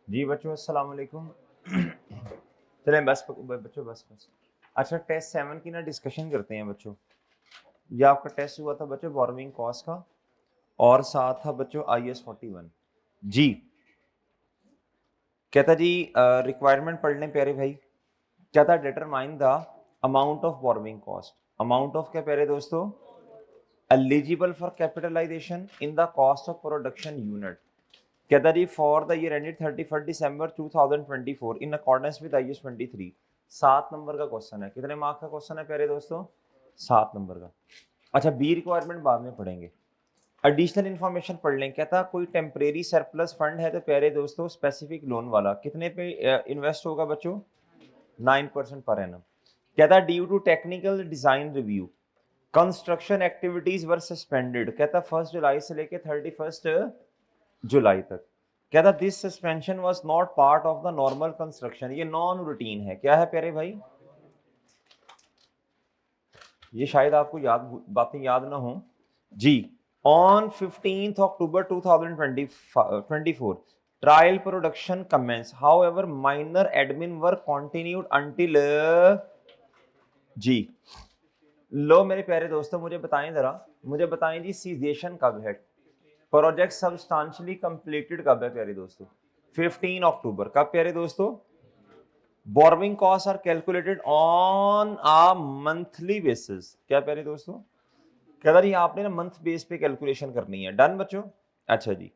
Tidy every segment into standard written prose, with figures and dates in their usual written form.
जी बच्चों अस्सलाम वालेकुम। चलें बस बच्चों बस। अच्छा टेस्ट 7 की ना डिस्कशन करते हैं बच्चों। ये आपका टेस्ट हुआ था बच्चों बोरोइंग कॉस्ट का और साथ था बच्चों IS 41। जी कहता जी रिक्वायरमेंट पढ़ लें प्यारे भाई। क्या था determine the amount of borrowing cost. Amount of क्या प्यारे दोस्तों eligible for capitalisation in the cost of production unit. कहता जी for the year ended 31 December 2024 in accordance with IS 23। 7 number का क्वेश्चन है। कितने मार्क्स का क्वेश्चन है प्यारे दोस्तों 7 नंबर का। अच्छा बी रिक्वायरमेंट बाद में पढ़ेंगे। एडिशनल इन्फॉर्मेशन पढ़ लें। कहता कोई टेम्परेरी सरप्लस फंड है तो प्यारे दोस्तों स्पेसिफिक लोन वाला कितने पे इन्वेस्ट होगा बच्चों 9% पर एनम। कहता due to technical design review construction activities were suspended. कहता 1 जुलाई से लेके 31 जुलाई तक। कहता this suspension was not part of the normal construction. ये नॉन रूटीन है। क्या है प्यारे भाई ये शायद आपको बातें याद ना हो जी। On 15 October 2024 trial production commence however minor admin work continued until जी। लो मेरे प्यारे दोस्तों मुझे बताएं जरा मुझे बताएं जी सीजेशन कब है प्रोजेक्ट सब्सटेंशियली कंप्लीटेड कब है प्यारे दोस्तों 15 अक्टूबर। कब प्यारे दोस्तों borrowing cost are calculated on a monthly basis. क्या प्यारे दोस्तों कहता जी आपने ना मंथ बेस पे कैलकुलेशन करनी है। डन बच्चों। अच्छा जी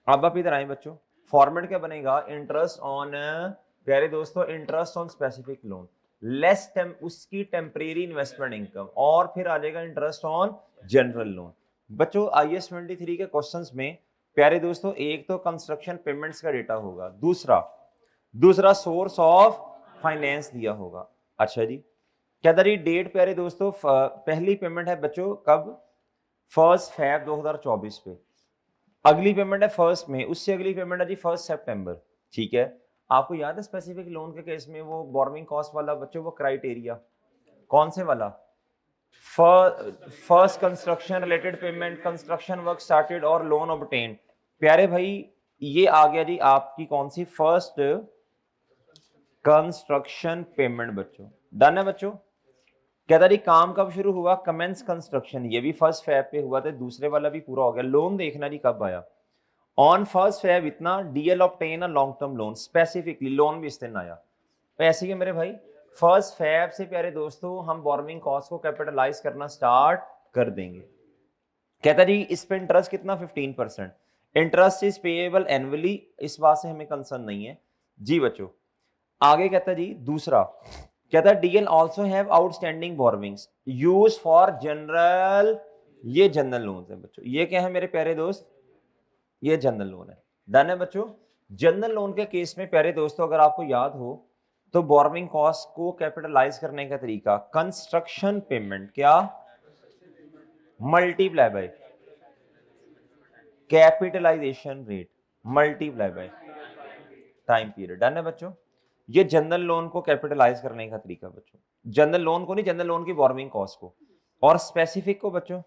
अब आप इधर आए बच्चों। फॉर्मेट क्या बनेगा इंटरेस्ट ऑन प्यारे दोस्तों interest on specific loan less उसकी टेम्परेरी इन्वेस्टमेंट इनकम और फिर आ जाएगा इंटरेस्ट ऑन जनरल लोन। बच्चों IS 23 के क्वेश्चंस में प्यारे दोस्तों एक तो कंस्ट्रक्शन पेमेंट्स का डेटा होगा दूसरा सोर्स ऑफ फाइनेंस दिया होगा। अच्छा जी क्या था जी डेट प्यारे दोस्तों पहली पेमेंट है बच्चों कब 1 फरवरी 2024 पे। अगली पेमेंट है 1 मई उससे अगली पेमेंट है जी 1 सितंबर। ठीक है आपको याद है स्पेसिफिक लोन के केस में वो बोरोइंग कॉस्ट वाला बच्चों वो क्राइटेरिया कौन से वाला first construction related payment construction work started और लोन ऑब्टेन। प्यारे भाई ये आ गया जी आपकी कौन सी फर्स्ट कंस्ट्रक्शन पेमेंट बच्चों। डन है बच्चों। कहता जी काम कब शुरू हुआ कमेंस कंस्ट्रक्शन ये भी 1 फरवरी पे हुआ था दूसरे वाला भी पूरा हो गया। लोन देखना जी कब आया ऑन 1 फरवरी इतना DL obtain a long term loan specifically loan भी इस दिन आया। तो ऐसे ही मेरे भाई 1 फरवरी से प्यारे दोस्तों हम बोरोइंग कॉस्ट को कैपिटलाइज करना स्टार्ट कर देंगे। कहता जी इस पे इंटरेस्ट कितना 15%। इंटरेस्ट इज पेएबल एनुअली इस बात से हमें कंसर्न नहीं है जी बच्चों। आगे कहता जी दूसरा कहता DL also have outstanding borrowings use for general. ये जनरल लोन है बच्चों। ये क्या है मेरे प्यारे दोस्त ये जनरल लोन है। डन है बच्चों। जनरल लोन के केस में प्यारे दोस्तों अगर आपको याद हो तो बोरोइंग कॉस्ट को कैपिटलाइज करने का तरीका कंस्ट्रक्शन पेमेंट क्या multiply by capitalisation rate multiply by time period. Done है बच्चों। ये जनरल लोन को कैपिटलाइज करने का तरीका बच्चों। जनरल लोन को नहीं जनरल लोन की बोरोइंग कॉस्ट को और स्पेसिफिक को बच्चों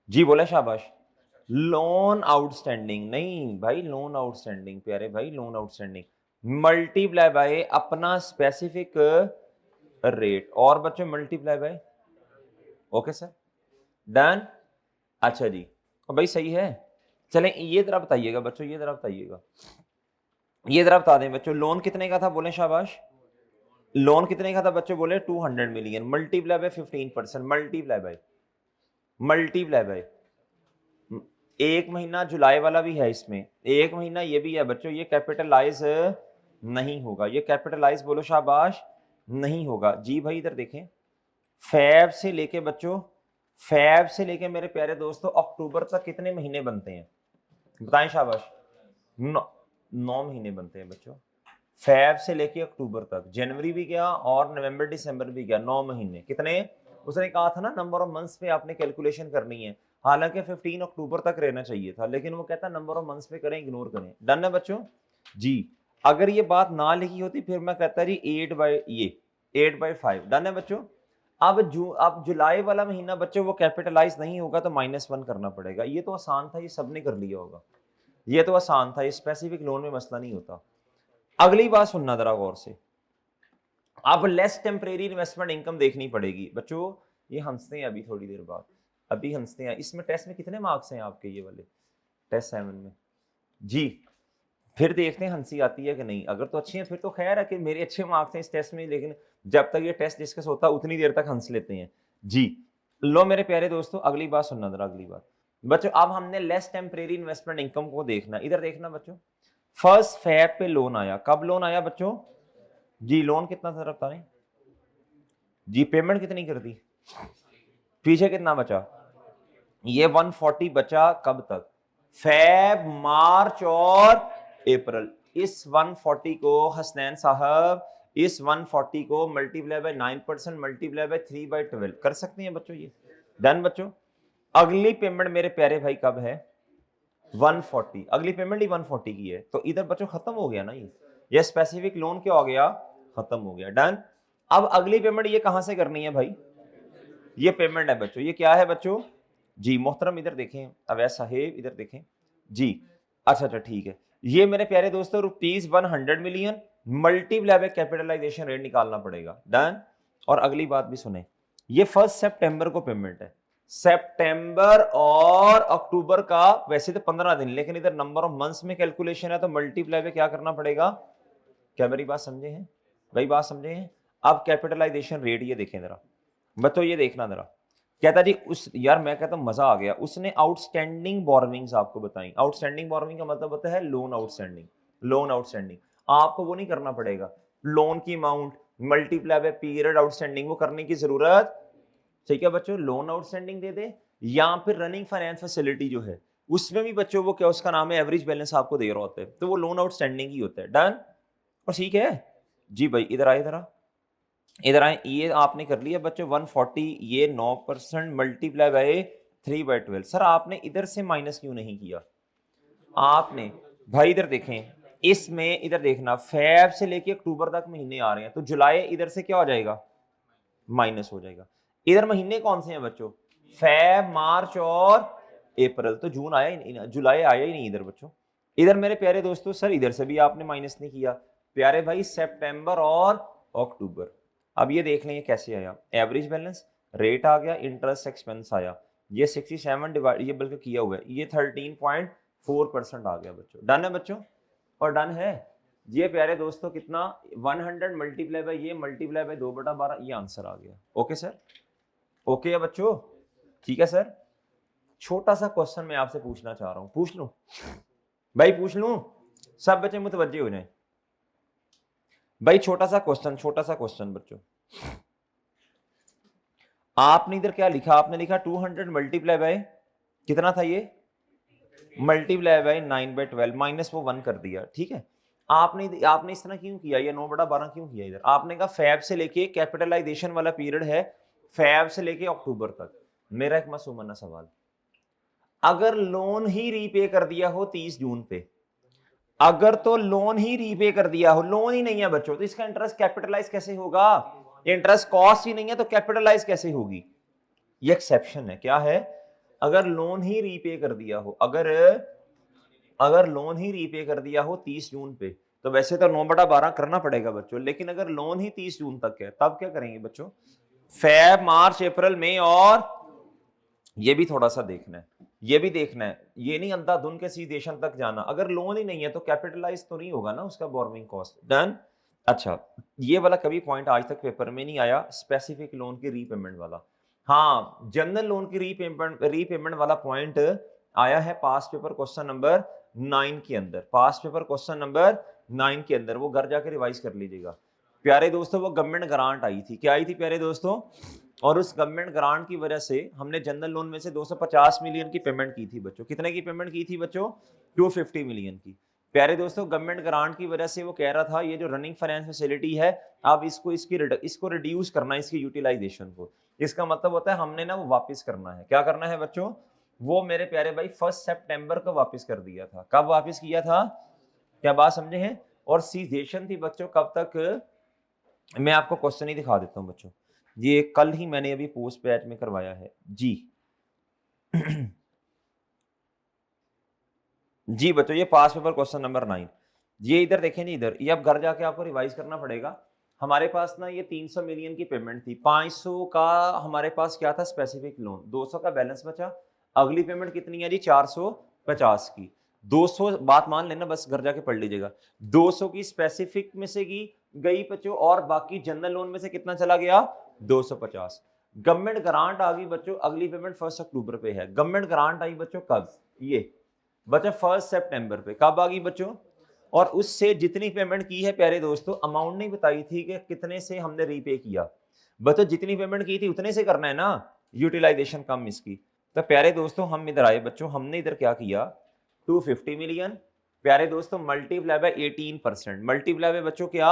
जी बोले शाबाश लोन आउटस्टैंडिंग नहीं भाई लोन आउटस्टैंडिंग प्यारे भाई लोन आउटस्टैंडिंग मल्टीप्लाई बाय अपना स्पेसिफिक रेट और बच्चों multiply by okay sir done. अच्छा जी भाई सही है। चलें ये जरा बताइएगा बच्चों ये जरा बता दें बच्चों लोन कितने का था बोले शाबाश लोन कितने का था बच्चों बोले 200 million multiply bye 15% multiply by एक महीना जुलाई वाला भी है इसमें एक महीना ये भी है बच्चों ये कैपिटलाइज नहीं होगा ये कैपिटलाइज बोलो शाबाश नहीं होगा जी भाई इधर देखें फैब से लेके बच्चों फैब से लेके मेरे प्यारे दोस्तों अक्टूबर तक कितने महीने बनते हैं बताएं शाबाश 9 महीने बनते हैं बच्चों। फैब से लेके अक्टूबर तक जनवरी भी गया और नवंबर दिसंबर भी गया 9 महीने कितने उसने कहा था ना नंबर ऑफ मंथ्स पे आपने कैलकुलेशन करनी है। हालांकि 15 अक्टूबर तक रहना चाहिए था लेकिन वो कहता नंबर ऑफ मंथ्स पे करें इग्नोर करें। डन है बच्चों जी। अगर ये बात ना लिखी होती फिर मैं कहता जी 8/5 डन है बच्चों। अब जुलाई वाला महीना बच्चों वो कैपिटलाइज नहीं होगा तो -1 करना पड़ेगा। ये तो आसान था ये सबने कर लिया होगा ये तो आसान था, ये स्पेसिफिक लोन में मसला नहीं होता। अगली बात सुनना जरा गौर से, अब लेस टेम्परेरी इन्वेस्टमेंट इनकम देखनी पड़ेगी बच्चों। ये हंसते हैं अभी थोड़ी देर बाद, अभी हंसते हैं। इसमें टेस्ट में कितने मार्क्स हैं आपके, ये वाले टेस्ट 7 में जी? फिर देखते हैं हंसी आती है कि नहीं। अगर तो अच्छी है फिर तो खैर है कि मेरे अच्छे मार्क्स हैं इस टेस्ट में, लेकिन जब तक ये टेस्ट डिस्कस होता है उतनी देर तक हंस लेते हैं जी। लो मेरे प्यारे दोस्तों, अगली बात सुनना जरा। अगली बात बच्चों, अब हमने लेस टेम्परेरी इन्वेस्टमेंट इनकम को देखना। इधर देखना बच्चों, फर्स्ट फैब पे लोन आया। कब लोन आया बच्चों जी? लोन कितना था रफ्ता नहीं जी? पेमेंट कितनी कर दी? पीछे कितना बचा? ये 140 बचा। कब तक? फेब, मार्च और अप्रैल। इस 140 को हसनैन साहब, इस 140 को मल्टीप्लाई बाय 9% मल्टीप्लाई बाय 3/12 कर सकते हैं बच्चों। ये डन बच्चों। अगली पेमेंट मेरे प्यारे भाई कब है? 140। अगली पेमेंट ही 140 की है, तो इधर बच्चों खत्म हो गया ना। ये स्पेसिफिक लोन क्या हो गया? खत्म हो गया। डन। अब अगली पेमेंट ये कहां से करनी है भाई? ये पेमेंट है बच्चों, ये क्या है बच्चों जी? मोहतरम इधर देखें, अवैध साहेब इधर देखें जी। अच्छा ठीक है। ये मेरे प्यारे दोस्तों ₹100 million multiply by capitalisation rate निकालना पड़ेगा। डन। और अगली बात भी सुने, ये 1 सितंबर को पेमेंट है। सितंबर और अक्टूबर का वैसे तो 15 दिन, लेकिन इधर नंबर ऑफ मंथ्स में कैलकुलेशन है, तो मल्टीप्लाई बाय क्या करना पड़ेगा? क्या मेरी बात समझे हैं भाई? बात समझे हैं? अब कैपिटलाइजेशन रेट ये देखें जरा बच्चों, ये देखना जरा। कहता जी उस यार, मैं कहता हूं मजा आ गया। उसने आउटस्टैंडिंग बोरोविंग्स आपको बताई। आउटस्टैंडिंग बोरोविंग का मतलब होता है लोन आउटस्टैंडिंग। लोन आउटस्टैंडिंग आपको वो नहीं करना पड़ेगा। लोन की amount multiply by period outstanding वो करने की जरूरत, ठीक है बच्चों? लोन आउटस्टैंडिंग दे दे, या फिर रनिंग फाइनेंस फैसिलिटी जो है उसमें भी बच्चों वो क्या उसका नाम है एवरेज बैलेंस आपको दे रहा होता है, तो वो लोन आउटस्टैंडिंग ही होता है। डन और ठीक है जी भाई। इधर आए जरा, इधर आए। ये आपने कर लिया बच्चों 140, ये 9% मल्टीप्लाई बाय 3/12। सर आपने इधर से माइनस क्यों नहीं किया? आपने भाई इधर देखें, इसमें इधर देखना, फेब से लेके अक्टूबर तक महीने आ रहे हैं, तो जुलाई इधर से क्या हो जाएगा? माइनस हो जाएगा। इधर महीने कौन से हैं बच्चों? फेब, मार्च और अप्रैल। तो जून आया ही नहीं, जुलाई आया ही नहीं इधर बच्चों। इधर मेरे प्यारे दोस्तों, सर इधर से भी आपने माइनस नहीं किया प्यारे भाई, सितंबर और अक्टूबर। अब ये देख लें कैसे आया। एवरेज बैलेंस रेट आ गया, इंटरेस्ट एक्सपेंस आया, ये 67 डिवाइड, ये बल्कि किया हुआ है, ये 13.4% आ गया बच्चों। डन है बच्चों? और डन है ये प्यारे दोस्तों। कितना? 100 मल्टीप्लाई बाय ये मल्टीप्लाई बाय 2/12, ये आंसर आ गया। Okay sir? ओके है बच्चों? ठीक है सर। छोटा सा क्वेश्चन मैं आपसे पूछना चाह रहा हूं, पूछ लूं भाई? पूछ लूं? सब बच्चे मुतवज्जे हो जाएं भाई। छोटा सा क्वेश्चन बच्चों। आपने इधर क्या लिखा? आपने लिखा 200 मल्टीप्लाई बाय कितना था ये? मल्टीप्लाई बाय 9/12 माइनस वो 1 कर दिया। ठीक है। आपने इस तरह क्यों किया? ये 9/12 क्यों किया? इधर आपने कहा फैब से लेके कैपिटलाइजेशन वाला पीरियड है, फैब से लेके अक्टूबर तक। मेरा एक मासूमाना सवाल, अगर लोन ही रीपे कर दिया हो 30 जून पे, अगर तो लोन ही रीपे कर दिया हो, लोन ही नहीं है बच्चों, तो इसका इंटरेस्ट कैपिटलाइज कैसे होगा? इंटरेस्ट कॉस्ट ही नहीं है तो कैपिटलाइज कैसे होगी? ये एक्सेप्शन है। क्या है? अगर लोन ही रीपे कर दिया हो, अगर लोन ही रीपे कर दिया हो 30 जून पे, तो वैसे तो 9/12 करना पड़ेगा बच्चों, लेकिन अगर लोन ही 30 जून तक है तब क्या करेंगे बच्चों? फेब, मार्च, अप्रैल, मई, और ये भी थोड़ा सा देखना है, ये भी देखना है। ये नहीं अंधाधुन के सीदेशन तक जाना। अगर लोन ही नहीं है तो कैपिटलाइज तो नहीं होगा ना उसका बोरोइंग कॉस्ट। डन। अच्छा, ये वाला कभी पॉइंट आज तक पेपर में नहीं आया, स्पेसिफिक लोन की रीपेमेंट वाला। हाँ, जनरल लोन की रीपेमेंट वाला पॉइंट आया है पास पेपर क्वेश्चन नंबर 9 के अंदर। पास पेपर क्वेश्चन नंबर 9 के अंदर, वो घर जाके रिवाइज कर लीजिएगा प्यारे दोस्तों। वो गवर्नमेंट ग्रांट आई थी, क्या आई थी प्यारे दोस्तों? और उस गवर्नमेंट ग्रांट की वजह से हमने जनरल लोन में से 250 मिलियन की पेमेंट की थी बच्चों। कितने की पेमेंट की थी बच्चों? 250 मिलियन की। प्यारे दोस्तों, गवर्नमेंट ग्रांट की वजह से वो कह रहा था ये जो रनिंग फाइनेंस फैसिलिटी है, अब इसको रिड्यूस करना है, इसकी यूटिलाइजेशन को। इसका मतलब होता है हमने ना वो वापस करना है। क्या करना है बच्चों? वो मेरे प्यारे भाई 1 सितंबर को वापस कर दिया था। कब वापस किया था? क्या बात समझे हैं? और सीजेशन थी बच्चों कब तक? मैं आपको क्वेश्चन ही दिखा देता हूं बच्चों, ये कल ही मैंने अभी पोस्ट बैच में करवाया है जी। जी बच्चों, ये पास पेपर क्वेश्चन नंबर 9। ये इधर देखें नहीं, इधर ये अब घर जाके आपको रिवाइज करना पड़ेगा। हमारे पास ना ये 300 मिलियन की पेमेंट थी, 500 का हमारे पास क्या था स्पेसिफिक लोन, 200 का बैलेंस बचा। अगली पेमेंट कितनी है जी 450 की। 200 बात मान लेना, बस घर जाके पढ़ लीजिएगा। 200 की स्पेसिफिक में से की गई बच्चों, और बाकी जनरल लोन में से कितना चला गया 250। गवर्नमेंट ग्रांट आ गई बच्चों, अगली पेमेंट 1 अक्टूबर पे है। गवर्नमेंट ग्रांट आई बच्चों कब, ये बच्चों 1 सितंबर पे। कब आ गई बच्चों, और उससे जितनी पेमेंट की है प्यारे दोस्तों, अमाउंट नहीं बताई थी कि कितने से हमने रीपे किया। बच्चों जितनी पेमेंट की थी उतने से करना है ना, यूटिलाइजेशन कम इसकी। तो प्यारे दोस्तों हम इधर आए बच्चों, हमने इधर क्या किया 250 मिलियन प्यारे दोस्तों मल्टीप्लाई बाय 18%, मल्टीप्लाई बाय बच्चों क्या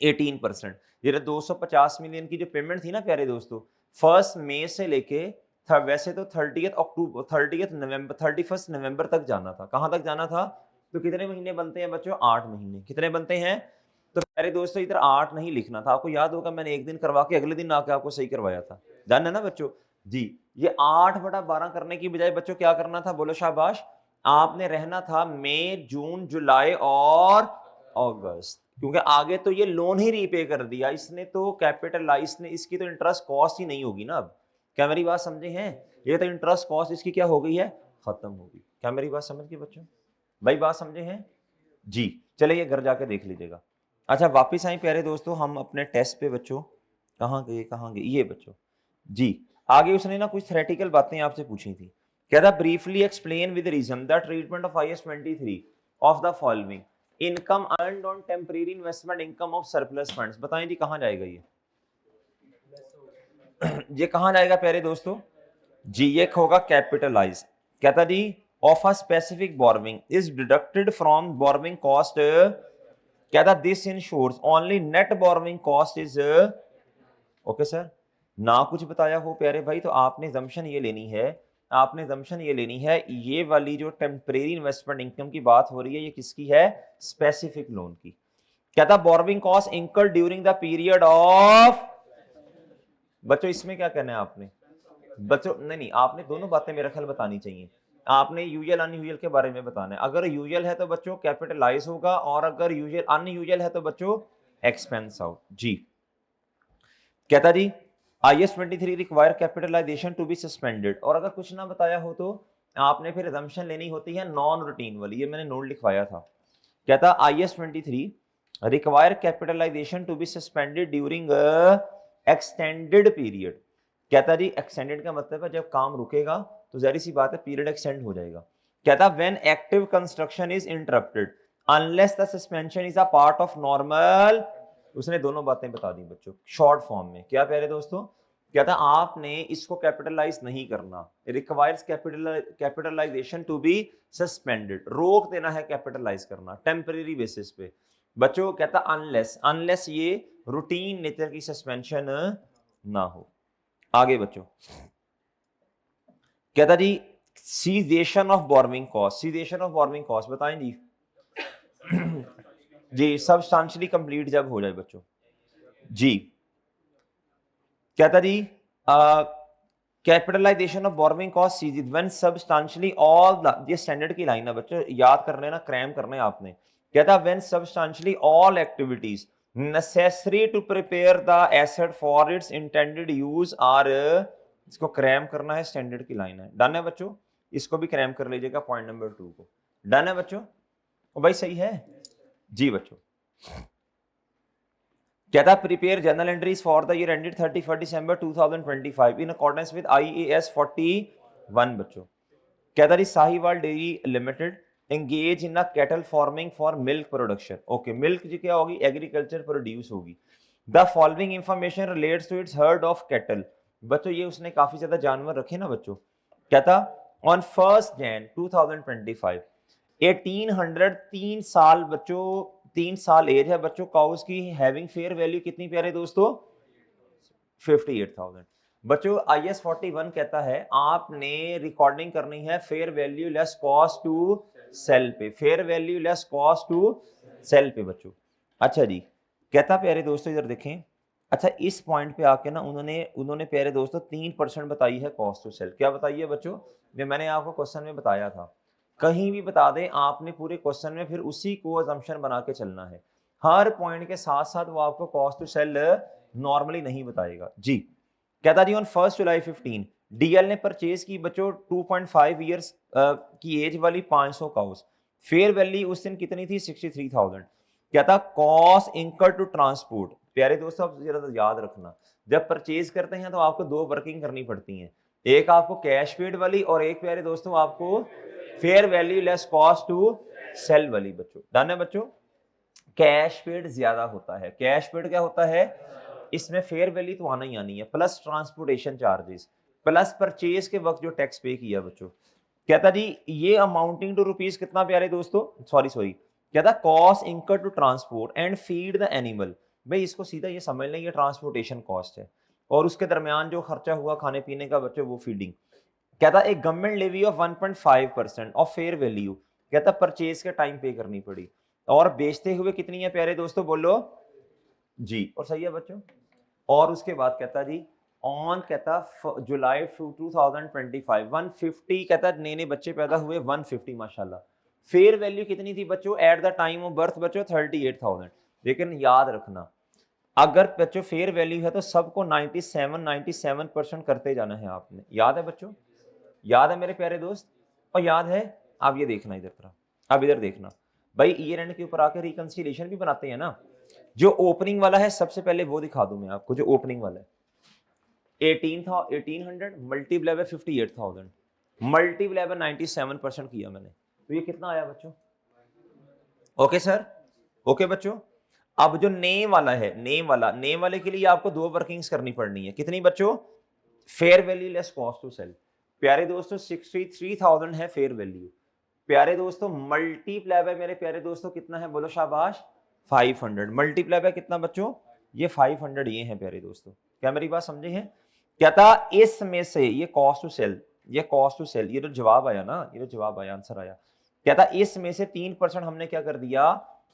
18%। ये 250 मिलियन की जो पेमेंट थी ना प्यारे दोस्तों, 1 मई से लेके वैसे तो 30 अक्टूबर 30 नवंबर 31 नवंबर तक जाना था। कहां तक जाना था, तो कितने महीने बनते हैं बच्चों 8 महीने। कितने बनते हैं, तो प्यारे दोस्तों इधर 8 नहीं लिखना था, आपको याद होगा मैंने एक दिन करवा के अगले दिन आके आपको सही करवाया था, ध्यान है ना बच्चों जी। ये 8/12 करने की बजाय बच्चों क्या करना था, बोलो शाबाश, आपने रहना था मई जून जुलाई और अगस्त, क्योंकि आगे तो ये लोन ही रीपे कर दिया इसने, तो कैपिटलाइज ने, इसकी तो इंटरेस्ट कॉस्ट ही नहीं होगी ना अब। क्या मेरी बात समझे हैं, ये तो इंटरेस्ट कॉस्ट इसकी क्या हो गई है, खत्म हो गई। क्या मेरी बात समझ गए बच्चों, भाई बात समझे हैं जी। चलिए ये घर जाके देख लीजिएगा। अच्छा वापिस आए प्यारे दोस्तों हम अपने टेस्ट पे बच्चों, कहाँ गए ये बच्चों जी। आगे उसने ना कुछ थ्योरेटिकल बातें आपसे पूछी थी। कह रहा briefly explain with reason the treatment of IAS 23 of the following, income earned on temporary investment, income of surplus funds. बताएं जी कहां जाएगा ये कहां जाएगा प्यारे दोस्तों जी, ये होगा कैपिटलाइज। कहता जी of a specific borrowing is deducted from borrowing cost, कहता this ensures only net borrowing cost is okay sir. ना कुछ बताया हो प्यारे भाई तो आपने जम्पशन ये लेनी है, आपने जम्पशन ये लेनी है, ये वाली जो टेम्परेरी इन्वेस्टमेंट इनकम की बात हो रही है ये किसकी है, स्पेसिफिक लोन की। कहता borrowing cost incurred during the period of, बच्चों इसमें क्या करना है आपने, बच्चों नहीं आपने दोनों बातें मेरा ख्याल बतानी चाहिए। आपने यूजुअल अनयूजुअल के बारे में बताना है। अगर यूजुअल है तो बच्चों कैपिटलाइज होगा, और अगर यूजुअल अनयूजुअल है तो बच्चों एक्सपेंस आउट जी। कहता जी IAS 23 require capitalisation to be suspended, और अगर कुछ ना बताया हो तो आपने फिर assumption लेनी होती है नॉन रूटीन वाली, ये मैंने नोट लिखवाया था। कहता IAS 23 require capitalisation to be suspended during extended period. कहता जी एक्सटेंडेड का मतलब है जब काम रुकेगा तो जाहिर सी बात है पीरियड एक्सटेंड हो जाएगा। कहता when active construction is interrupted unless the suspension is a part of normal, उसने दोनों बातें बता दी बच्चों शॉर्ट फॉर्म में। क्या प्यारे दोस्तों, कहता आपने इसको कैपिटलाइज नहीं करना, requires capitalisation to be suspended, रोक देना है कैपिटलाइज करना टेम्परेरी बेसिस पे बच्चों। कहता अनलेस, अनलेस ये रूटीन नेचर की सस्पेंशन ना हो। आगे बच्चों कहता जी cessation of borrowing cost, cessation of borrowing cost बताएं जी जी सब्सटेंशियली कंप्लीट जब हो जाए बच्चों जी। कहता जी capitalisation of borrowing cost ceased when substantially all ये स्टैंडर्ड की लाइन है बच्चों, याद कर लेना, क्रैम करना है आपने। कहता when substantially all activities necessary to prepare the asset for its intended use are, इसको क्रैम करना है, स्टैंडर्ड की लाइन है। डन है बच्चों, इसको भी क्रैम कर लीजिएगा पॉइंट नंबर 2 को। डन है बच्चों, ओ भाई सही है जी बच्चों। कहता prepare journal entries for the year ended 31 December 2025 in accordance with IAS 41 बच्चों। कहता जी Sahiwal dairy limited engage in a cattle farming for milk production. Okay milk जी क्या होगी, एग्रीकल्चर प्रोड्यूस होगी। The following information relates to its herd of cattle, बच्चों ये उसने काफी ज्यादा जानवर रखे ना बच्चों। कहता ऑन 1 जनवरी 2025 1800 3 साल बच्चों, 3 साल एज है बच्चों काउस की, हैविंग फेयर वैल्यू कितनी प्यारे दोस्तों 58,000 बच्चों। IAS 41 कहता है आपने रिकॉर्डिंग करनी है fair value less cost to sell पे, fair value less cost to sell पे बच्चों। अच्छा जी कहता प्यारे दोस्तों इधर देखें, अच्छा इस पॉइंट पे आके ना उन्होंने प्यारे दोस्तों 3% बताई है कॉस्ट टू सेल। क्या बताई है बच्चों, ये मैंने आपको क्वेश्चन में बताया था। कहीं भी बता दें आपने पूरे क्वेश्चन में, फिर उसी को अजम्पशन बना के चलना है। हर पॉइंट के साथ साथ वो आपको कॉस्ट टू सेल नॉर्मली नहीं बताएगा जी। कहता जी ऑन 1 जुलाई 15 डीएल ने परचेज की बच्चों 2.5 ईयर्स की एज वाली 500 काउस। फेयर वैल्यू उस दिन कितनी थी? 63,000। कहता कॉस्ट इंकर टू ट्रांसपोर्ट। प्यारे दोस्तों आप जरा याद रखना, जब परचेज करते हैं तो आपको दो वर्किंग करनी पड़ती हैं, एक आपको कैश पेड वाली और एक प्यारे दोस्तों आपको fair value less cost to sell वाली। बच्चों डन है बच्चों? कैश पेड ज्यादा होता है। कैश पेड क्या होता है? इसमें फेयर वैल्यू तो आना ही आनी है, plus transportation charges, plus purchase के वक्त जो टैक्स पे किया। बच्चों कहता जी ये अमाउंटिंग टू रुपीज कितना प्यारे दोस्तों, सॉरी कहता cost incur to transport and feed the animal. भाई इसको सीधा ये समझ लें, ये ट्रांसपोर्टेशन कॉस्ट है और उसके दरमियान जो खर्चा हुआ खाने पीने का बच्चों वो फीडिंग। कहता एक government levy of 1.5% of fair value, कहता परचेज के टाइम पे करनी पड़ी, और बेचते हुए कितनी है प्यारे दोस्तों बोलो जी। और सही है बच्चों। और उसके बाद कहता जी ऑन कहता जुलाई 2025 150 कहता नए नए बच्चे पैदा हुए 150 माशाल्लाह। फेयर वैल्यू कितनी थी बच्चों at the time of birth बच्चों? 38,000। लेकिन याद रखना अगर बच्चों फेयर वैल्यू है तो सबको 97% करते जाना है आपने। याद है बच्चों? याद है मेरे प्यारे दोस्त? और याद है? आप ये देखना इधर तरह, अब इधर देखना भाई, ईयर एंड के ऊपर आकर रिकंसिलिएशन भी बनाते हैं ना। जो ओपनिंग वाला है सबसे पहले वो दिखा दूं मैं आपको। जो ओपनिंग वाला है 1800 मल्टीप्लाई बाय 58,000 मल्टीप्लाई बाय 97% किया मैंने, तो ये कितना आया बच्चों? ओके सर, ओके बच्चों। अब जो नेम वाला है, नेम वाले के लिए आपको दो वर्किंग्स करनी पड़नी है। कितनी बच्चों? Fair value less cost to sell. प्यारे दोस्तों 63,000 है फेयर वैल्यू। प्यारे दोस्तों मल्टीप्लाई बाय मेरे प्यारे दोस्तों कितना है बोलो शाबाश? 500। मल्टीप्लाई बाय कितना बच्चों? ये 500 ये है प्यारे दोस्तों। क्या मेरी बात समझे हैं? क्या था इसमें से ये कॉस्ट टू सेल, ये कॉस्ट टू सेल, ये जो जवाब आया ना, ये जो जवाब आया आंसर आया, क्या था इसमें से 3% हमने क्या कर दिया?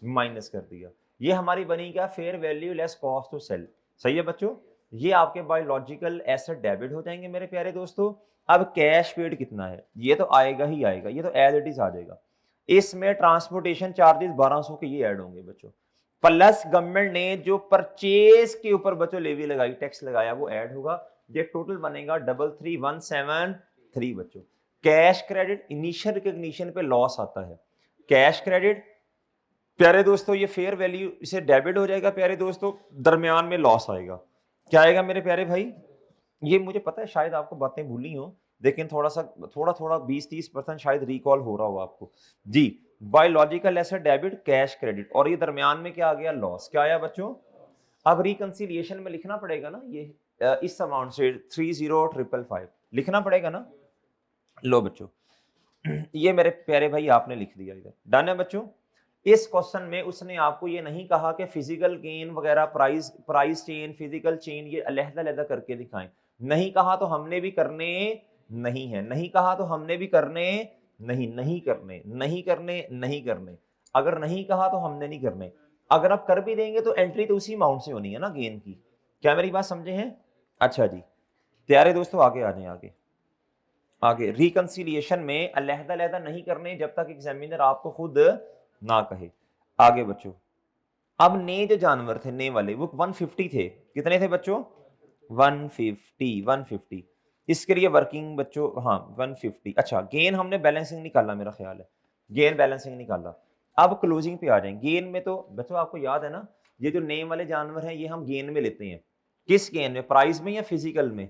माइनस कर दिया। ये हमारी बनी क्या? Fair value less cost to sell. सही है बच्चों? ये आपके बायोलॉजिकल एसेट डेबिट हो जाएंगे मेरे प्यारे दोस्तों। अब कैश पेड कितना है? ये तो आएगा ही आएगा, ये तो एज इट इज आ जाएगा। इसमें ट्रांसपोर्टेशन चार्जेस 1200 के ये ऐड होंगे बच्चों, प्लस गवर्नमेंट ने जो परचेज के ऊपर बच्चों लेवी लगाई, टैक्स लगाया, वो ऐड होगा। ये टोटल बनेगा 33,173 बच्चों। कैश क्रेडिट इनिशियल रिकॉग्निशन पे लॉस आता है। कैश क्रेडिट प्यारे दोस्तों ये फेयर वैल्यू से डेबिट हो जाएगा प्यारे दोस्तों, दरमियान में लॉस आएगा। क्या आएगा मेरे प्यारे भाई? ये मुझे पता है शायद आपको बातें भूली हो, लेकिन थोड़ा 20-30% शायद रिकॉल हो रहा हो आपको जी। Biological asset debit, cash credit, और ये दरमियान में क्या आ गया? लॉस। क्या आया बच्चों? अब रिकंसिलिएशन में लिखना पड़ेगा ना, ये इस अमाउंट से 30,555 लिखना पड़ेगा ना। लो बच्चों ये मेरे प्यारे भाई आपने लिख दिया इधर। डन है बच्चों? इस क्वेश्चन में उसने आपको ये नहीं कहा कि फिजिकल गेन वगैरह, प्राइस चेन, फिजिकल चेन ये अलग-अलग करके दिखाएं। नहीं कहा तो हमने भी करने नहीं है, नहीं कहा तो हमने भी करने नहीं करने। अगर नहीं कहा तो हमने नहीं करने। अगर आप कर भी देंगे तो एंट्री तो उसी अमाउंट से होनी है ना गेन की। क्या मेरी बात समझे हैं? अच्छा जी प्यारे दोस्तों आगे आ जाए, आगे रिकंसिलिएशन में अलग-अलग नहीं करने जब तक एग्जामिनर आपको खुद ना कहे। आगे बच्चों अब ने जो जानवर थे ने वाले वो 150 थे। कितने थे बच्चों? 150। इसके लिए वर्किंग बच्चों हाँ 150। अच्छा गेन हमने बैलेंसिंग निकाला, मेरा ख्याल है गेन बैलेंसिंग निकाला। अब क्लोजिंग पे आ जाएं। गेन में तो बच्चों आपको याद है ना, ये जो नेम वाले जानवर हैं ये हम गेन में लेते हैं। किस गेन में? प्राइस में या फिजिकल में?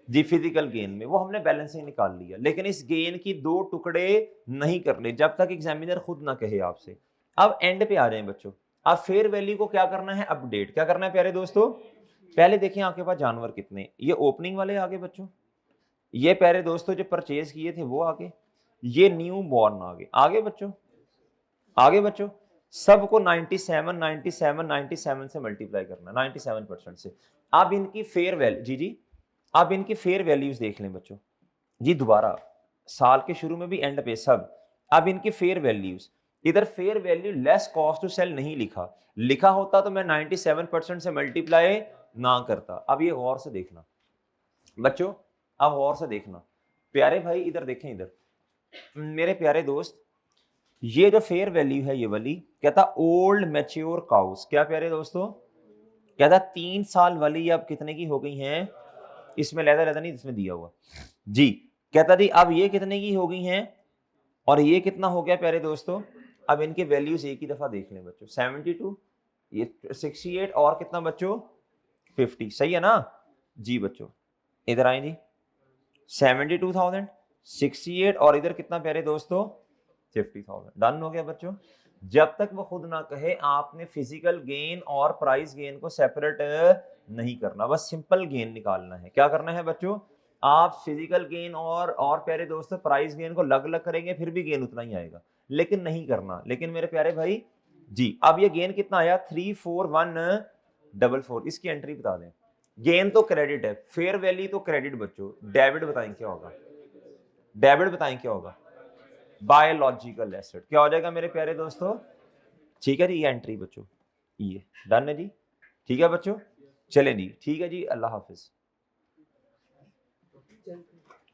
जी फिजिकल गेन में। वो हमने बैलेंसिंग निकाल लिया, लेकिन इस गेन की दो टुकड़े नहीं करने जब तक एग्जामिनर खुद ना कहे आपसे। अब एंड पे आ जाए बच्चों। अब फेयर वैल्यू को क्या करना है? अपडेट। क्या करना है प्यारे दोस्तों? पहले देखिए आपके पास जानवर कितने, ये ओपनिंग वाले आगे बच्चों, ये प्यारे दोस्तों जो परचेज किए थे वो आगे, ये न्यू बॉर्न आगे बच्चों, आगे बच्चों सबको 97 से मल्टीप्लाई करना, 97% से। अब इनकी फेयर वैल्यू जी अब इनकी फेयर वैल्यूज देख लें बच्चों जी, दोबारा साल के शुरू में भी एंड पे सब। अब इनकी फेयर वैल्यूज, इधर fair value less cost to sell नहीं लिखा होता तो मैं 97% से मल्टीप्लाई ना करता। अब ये गौर से देखना बच्चों, अब गौर से देखना प्यारे भाई, इधर देखें, इधर मेरे प्यारे दोस्त, ये जो फेयर वैल्यू है ये वाली, कहता ओल्ड मैच्योर काउस, क्या प्यारे दोस्तों, कहता 3 साल वाली अब कितने की हो गई हैं, इसमें लहदा नहीं, इसमें दिया हुआ जी, कहता जी अब ये कितने की हो गई हैं और ये कितना हो गया प्यारे दोस्तों। अब इनके वैल्यूज एक ही दफा देख लें बच्चों, 72, ये 68 और कितना बच्चों 50, सही है ना जी बच्चों। इधर आए जी, 72,000, 68 और इधर कितना प्यारे दोस्तों 50,000। डन हो गया बच्चों। जब तक वो खुद ना कहे आपने फिजिकल गेन और प्राइस गेन को सेपरेट नहीं करना, बस सिंपल गेन निकालना है। क्या करना है बच्चों, आप फिजिकल गेन और प्यारे दोस्तों प्राइस गेन को अलग अलग करेंगे फिर भी गेन उतना ही आएगा, लेकिन नहीं करना। लेकिन मेरे प्यारे भाई जी, अब ये गेन कितना आया 34144, इसकी एंट्री बता दें। गेन तो क्रेडिट है, फेयर वैल्यू तो क्रेडिट बच्चों, डेबिट बताएं क्या होगा, डेबिट बताएं क्या होगा, बायोलॉजिकल एसेट। क्या हो जाएगा मेरे प्यारे दोस्तों, ठीक है जी, ये एंट्री बच्चों, ये डन है जी, ठीक है बच्चों, चलें जी, ठीक है जी, अल्लाह हाफिज।